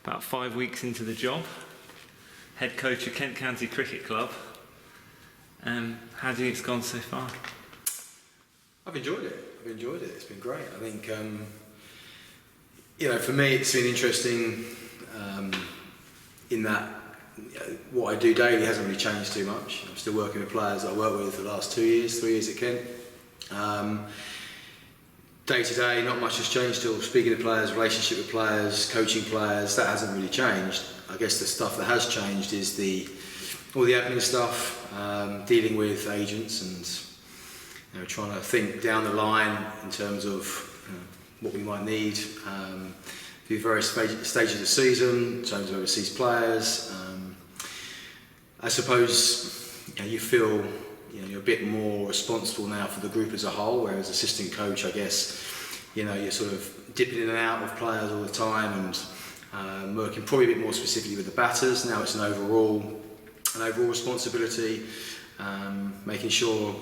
about 5 weeks into the job, head coach of Kent County Cricket Club. How do you think it's gone so far? I've enjoyed it. It's been great. I think, for me it's been interesting in that what I do daily hasn't really changed too much. I'm still working with players that I worked with for the last 3 years at Kent. Day to day, not much has changed. Still speaking to players, relationship with players, coaching players, that hasn't really changed. I guess the stuff that has changed is all the admin stuff, dealing with agents and trying to think down the line in terms of what we might need through various stages of the season, in terms of overseas players. I suppose you feel you're a bit more responsible now for the group as a whole, whereas assistant coach, I guess, you're sort of dipping in and out of players all the time and working probably a bit more specifically with the batters. Now it's an overall responsibility, making sure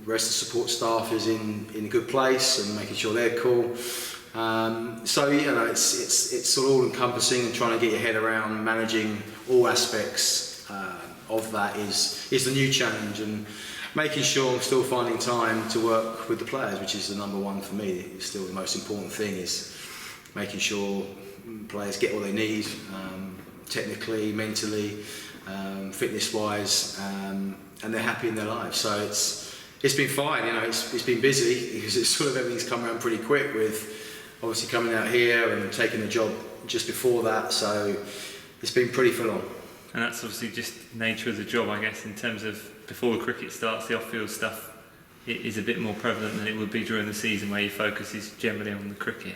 the rest of the support staff is in a good place and making sure they're cool. So it's sort of all encompassing, and trying to get your head around managing all aspects of that is the new challenge, and making sure I'm still finding time to work with the players, which is the number one for me. It's still the most important thing, is making sure players get what they need, technically, mentally, fitness wise, and they're happy in their lives. So it's been fine. It's been busy because it's sort of everything's come around pretty quick, with obviously coming out here and taking the job just before that. So it's been pretty full on. And that's obviously just the nature of the job, I guess, in terms of before the cricket starts, the off-field stuff is a bit more prevalent than it would be during the season, where your focus is generally on the cricket.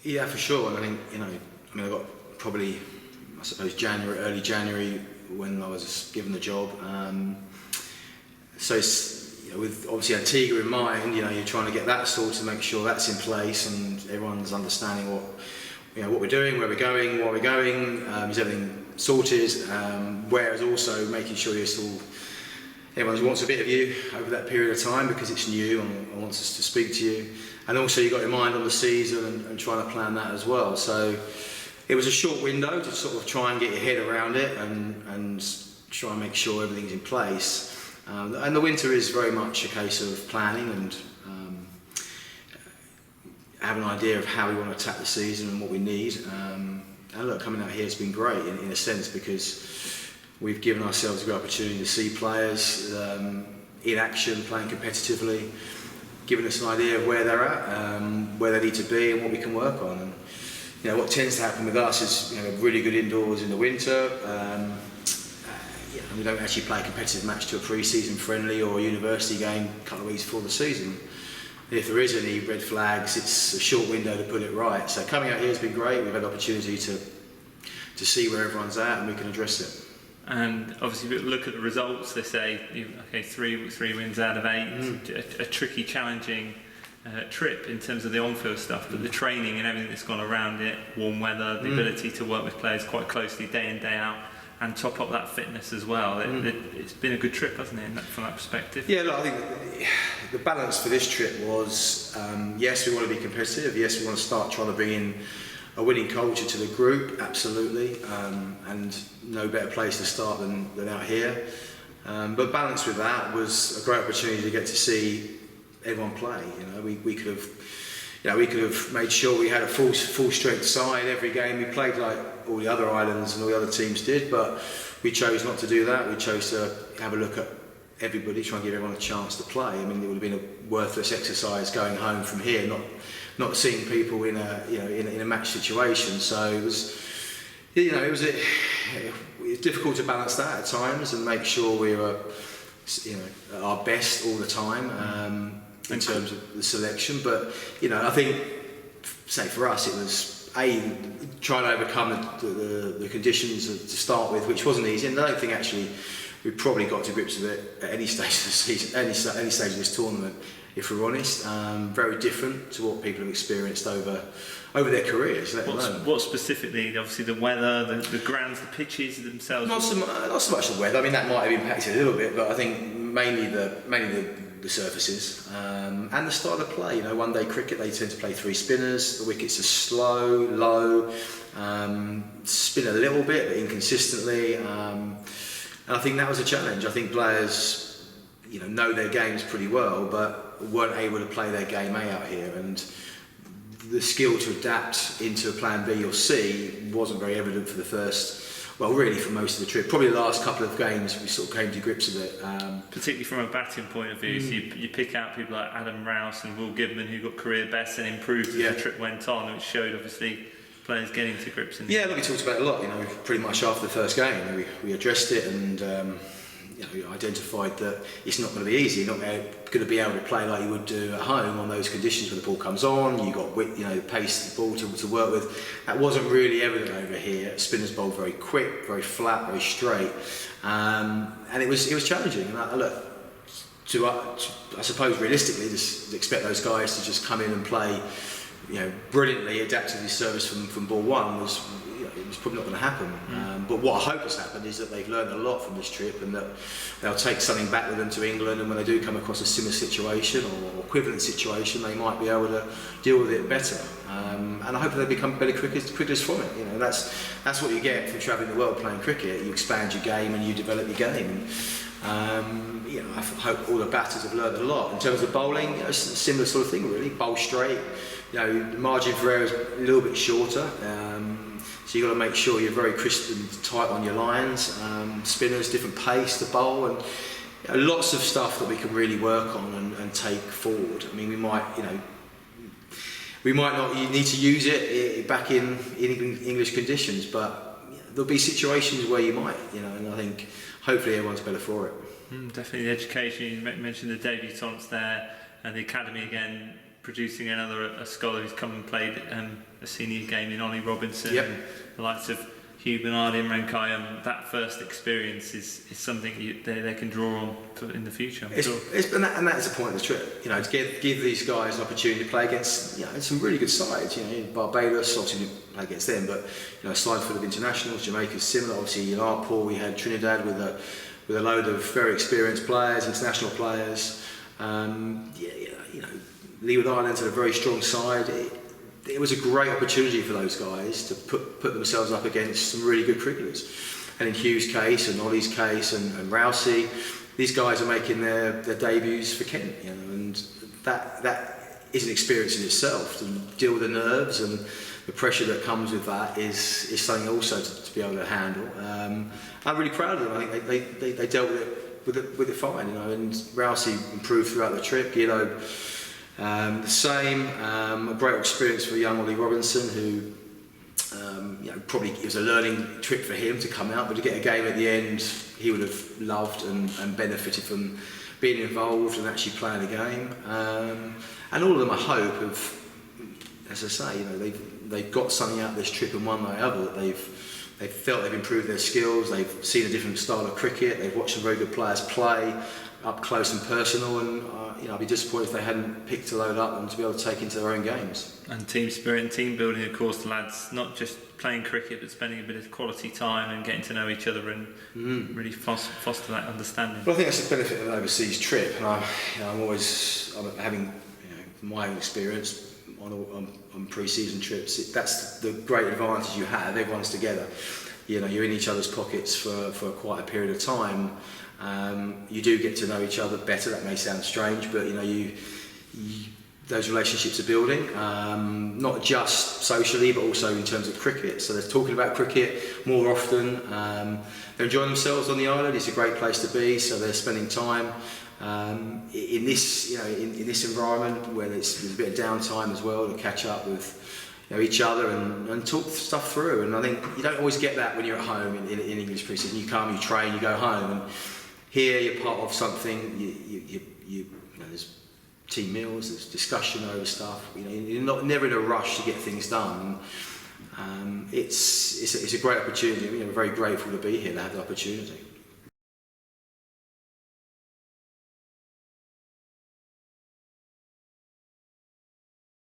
Yeah, for sure. And I think, I got probably, I suppose, early January when I was given the job. So it's, with obviously Antigua in mind, you're trying to get that sorted to make sure that's in place and everyone's understanding what we're doing, where we're going, why we're going, is everything sorted, whereas also making sure everyone wants a bit of you over that period of time because it's new and wants us to speak to you, and also you've got your mind on the season and trying to plan that as well. So it was a short window to sort of try and get your head around it and try and make sure everything's in place, and the winter is very much a case of planning and have an idea of how we want to attack the season and what we need. And look, coming out here has been great in a sense, because we've given ourselves a good opportunity to see players in action, playing competitively, giving us an idea of where they're at, where they need to be and what we can work on. And what tends to happen with us is really good indoors in the winter. We don't actually play a competitive match to a pre-season friendly or a university game a couple of weeks before the season. If there is any red flags, it's a short window to put it right. So coming out here has been great. We've had the opportunity to see where everyone's at and we can address it. And obviously, look at the results. They say, three wins out of 8. A tricky, challenging trip in terms of the on-field stuff, but the training and everything that's gone around it, warm weather, the ability to work with players quite closely day in, day out, and top up that fitness as well. It's been a good trip, hasn't it, from that perspective? Yeah, look, I think the balance for this trip was, yes, we want to be competitive. Yes, we want to start trying to bring in a winning culture to the group, absolutely, and no better place to start than out here. But balanced with that was a great opportunity to get to see everyone play. We could have made sure we had a full strength side every game. We played like all the other islands and all the other teams did, but we chose not to do that. We chose to have a look at everybody, try and give everyone a chance to play. I mean, it would have been a worthless exercise going home from here, not seeing people in a match situation. So it was difficult to balance that at times and make sure we were at our best all the time in terms of the selection. But I think, say for us, it was trying to overcome the conditions to start with, which wasn't easy, and I don't think actually we probably got to grips with it at any stage of the season, any stage of this tournament, if we're honest. Very different to what people have experienced over their careers. What specifically? Obviously, the weather, the grounds, the pitches themselves. Not so much the weather. I mean, that might have impacted a little bit, but I think mainly the the surfaces, and the style of play. You know, one day cricket they tend to play 3 spinners. The wickets are slow, low, spin a little bit but inconsistently, and I think that was a challenge. I think players, you know their games pretty well, but weren't able to play their game A out here, and the skill to adapt into a plan B or C wasn't very evident for the first. Well, really for most of the trip. Probably the last couple of games we sort of came to grips with it. Particularly from a batting point of view, so you pick out people like Adam Rouse and Will Gibbon who got career bests and improved as the trip went on, which showed obviously players getting to grips. Yeah, look, we talked about it a lot. You know, pretty much after the first game, we addressed it and identified that it's not going to be easy. You're not going to be able to play like you would do at home on those conditions when the ball comes on. You got pace the ball to work with. That wasn't really evident over here. Spinners bowled very quick, very flat, very straight, and it was challenging. And I suppose realistically, just expect those guys to just come in and play, brilliantly, adapt to this service from ball one was probably not going to happen. But what I hope has happened is that they've learned a lot from this trip, and that they'll take something back with them to England, and when they do come across a similar situation or equivalent situation, they might be able to deal with it better. And I hope that they become better cricketers from it. That's what you get from travelling the world playing cricket. You expand your game and you develop your game. I hope all the batters have learned a lot. In terms of bowling, a similar sort of thing really. Bowl straight. The margin for error is a little bit shorter. So you've got to make sure you're very crisp and tight on your lines. Spinners, different pace to bowl, and lots of stuff that we can really work on and take forward. I mean, we might not need to use it back in English conditions, but there'll be situations where you might, and I think hopefully everyone's better for it. Definitely the education. You mentioned the debutantes there, and the academy again producing a scholar who's come and played a senior game in Ollie Robinson, and the likes of Hugh Bernard, Imran Khayyam. That first experience is something they can draw on in the future. And that's the point of the trip, to give these guys an opportunity to play against some really good sides. Barbados obviously didn't play against them, but a side full of internationals. Jamaica's similar. Obviously in our pool we had Trinidad with a load of very experienced players, international players. Leeward Islands had a very strong side. It was a great opportunity for those guys to put themselves up against some really good cricketers. And in Hugh's case and Ollie's case and Rousey, these guys are making their debuts for Kent, and that is an experience in itself. To deal with the nerves and the pressure that comes with that is something also to be able to handle. I'm really proud of them. I think they dealt with it fine, and Rousey improved throughout the trip. The same, a great experience for young Ollie Robinson, who probably it was a learning trip for him to come out, but to get a game at the end, he would have loved and benefited from being involved and actually playing the game. And all of them, I hope, have, as I say, they've got something out of this trip in one way or other. That they've felt they've improved their skills. They've seen a different style of cricket. They've watched some very good players play up close and personal, and I'd be disappointed if they hadn't picked a load up and to be able to take into their own games. And team spirit and team building, of course, the lads not just playing cricket but spending a bit of quality time and getting to know each other and really foster that understanding. Well, I think that's the benefit of an overseas trip, and I'm having my own experience on pre-season trips. That's the great advantage you have. Everyone's together. You're in each other's pockets for quite a period of time. You do get to know each other better. That may sound strange, but those relationships are building, not just socially but also in terms of cricket. So they're talking about cricket more often. They're enjoying themselves on the island. It's a great place to be, so they're spending time in this in this environment where there's a bit of downtime as well to catch up with each other and talk stuff through. And I think you don't always get that when you're at home in English pre-season. You come, you train, you go home, and here you're part of something. There's team meals, there's discussion over stuff. You're never in a rush to get things done. It's a great opportunity. We're very grateful to be here to have the opportunity.